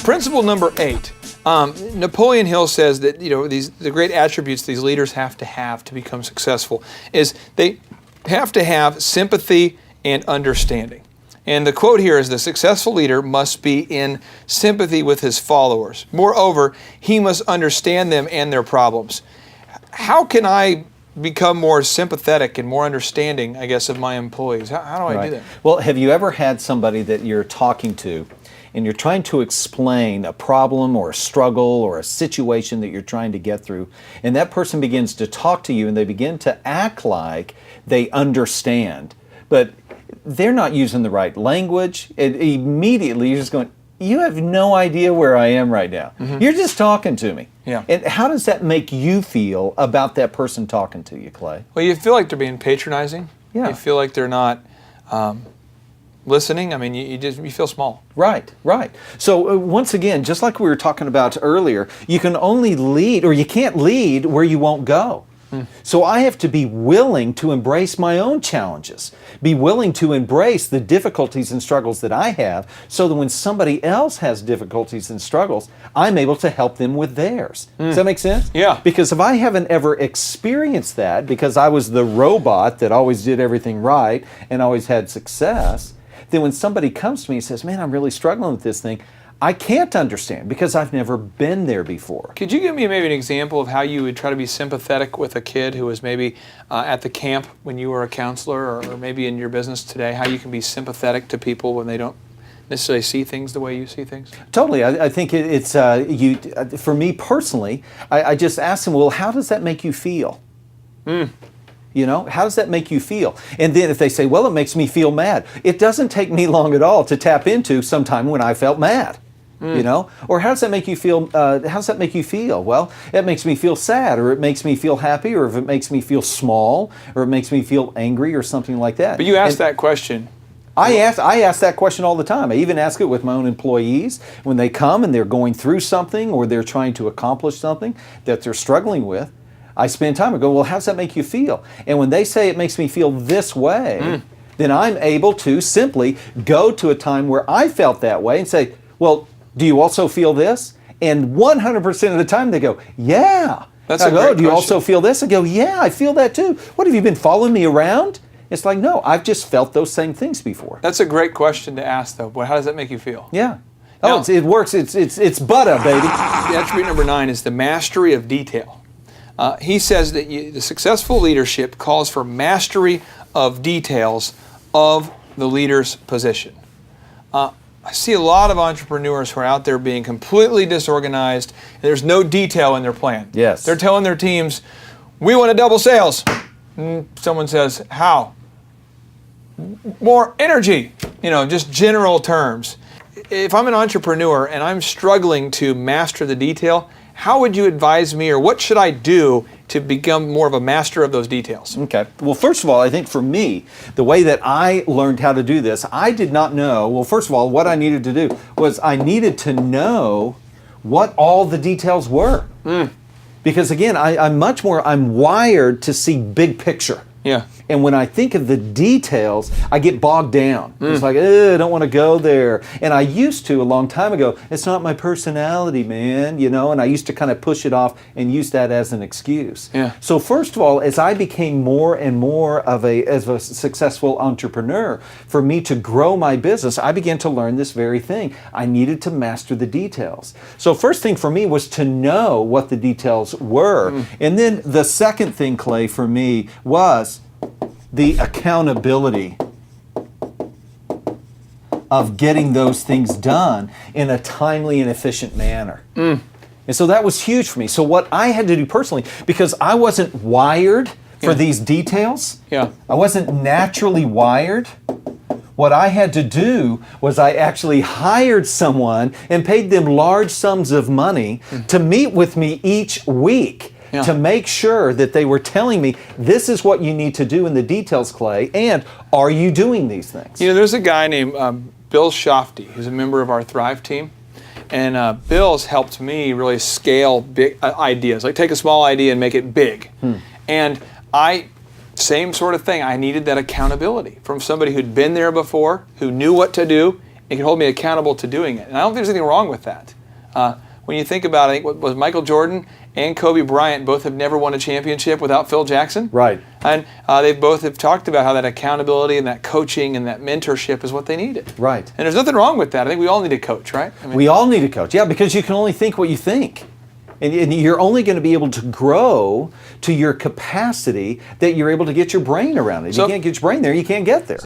Principle number 8. Napoleon Hill says that the great attributes these leaders have to become successful is they have to have sympathy and understanding. And the quote here is, the successful leader must be in sympathy with his followers. Moreover, he must understand them and their problems. How can I become more sympathetic and more understanding, I guess, of my employees? How do I do that? Well, have you ever had somebody that you're talking to and you're trying to explain a problem or a struggle or a situation that you're trying to get through, and that person begins to talk to you and they begin to act like they understand, but they're not using the right language, and immediately you're just going, you have no idea where I am right now. Mm-hmm. You're just talking to me. Yeah. And how does that make you feel about that person talking to you, Clay? Well, you feel like they're being patronizing. Yeah. You feel like they're not listening. I mean, you feel small. Right. So once again, just like we were talking about earlier, you can only lead, or you can't lead where you won't go. So I have to be willing to embrace my own challenges, be willing to embrace the difficulties and struggles that I have, so that when somebody else has difficulties and struggles, I'm able to help them with theirs. Does that make sense? Yeah. Because if I haven't ever experienced that, because I was the robot that always did everything right and always had success, then when somebody comes to me and says, man, I'm really struggling with this thing, I can't understand because I've never been there before. Could you give me maybe an example of how you would try to be sympathetic with a kid who was maybe at the camp when you were a counselor, or maybe in your business today, how you can be sympathetic to people when they don't necessarily see things the way you see things? Totally. I think it's, for me personally, I just ask them, well, how does that make you feel? You know, how does that make you feel? And then if they say, well, it makes me feel mad, it doesn't take me long at all to tap into some time when I felt mad. You know, or how does that make you feel? How does that make you feel? Well, it makes me feel sad, or it makes me feel happy, or if it makes me feel small, or it makes me feel angry, or something like that. But you asked that question. I ask that question all the time. I even ask it with my own employees when they come and they're going through something, or they're trying to accomplish something that they're struggling with. I spend time and go, well, how does that make you feel? And when they say it makes me feel this way, then I'm able to simply go to a time where I felt that way and say, well, do you also feel this? And 100% of the time they go, yeah. That's I a go, great do you question. also feel this? I go, yeah, I feel that too. What, have you been following me around? It's like, no, I've just felt those same things before. That's a great question to ask, though. Boy, how does that make you feel? Yeah. Now, It works. It's butter, baby. The attribute number 9 is the mastery of detail. He says that the successful leadership calls for mastery of details of the leader's position. I see a lot of entrepreneurs who are out there being completely disorganized, and there's no detail in their plan. Yes. They're telling their teams, we want to double sales. And someone says, how? More energy, just general terms. If I'm an entrepreneur and I'm struggling to master the detail, how would you advise me, or what should I do to become more of a master of those details? Okay. Well, first of all, I think for me, the way that I learned how to do this, I did not know. Well, first of all, what I needed to do was I needed to know what all the details were. Because again, I'm wired to see big picture. Yeah. And when I think of the details, I get bogged down. It's like, I don't want to go there. And I used to a long time ago, it's not my personality, man, and I used to kind of push it off and use that as an excuse. Yeah. So first of all, as I became more and more of a successful entrepreneur, for me to grow my business, I began to learn this very thing. I needed to master the details. So first thing for me was to know what the details were. And then the second thing, Clay, for me was the accountability of getting those things done in a timely and efficient manner. And so that was huge for me. So what I had to do personally, because I wasn't wired for these details, I wasn't naturally wired, what I had to do was I actually hired someone and paid them large sums of money to meet with me each week. To make sure that they were telling me, this is what you need to do in the details, Clay, and are you doing these things? There's a guy named Bill Shakti, who's a member of our Thrive team, and Bill's helped me really scale big ideas, like take a small idea and make it big. And I Same sort of thing. I needed that accountability from somebody who'd been there before, who knew what to do, and could hold me accountable to doing it. And I don't think there's anything wrong with that. When you think about it, I think what was Michael Jordan and Kobe Bryant both have never won a championship without Phil Jackson. Right. And they both have talked about how that accountability and that coaching and that mentorship is what they needed. Right. And there's nothing wrong with that. I think we all need a coach, right? I mean, We all need a coach. Yeah, because you can only think what you think. And you're only going to be able to grow to your capacity that you're able to get your brain around it. If you can't get your brain there, you can't get there.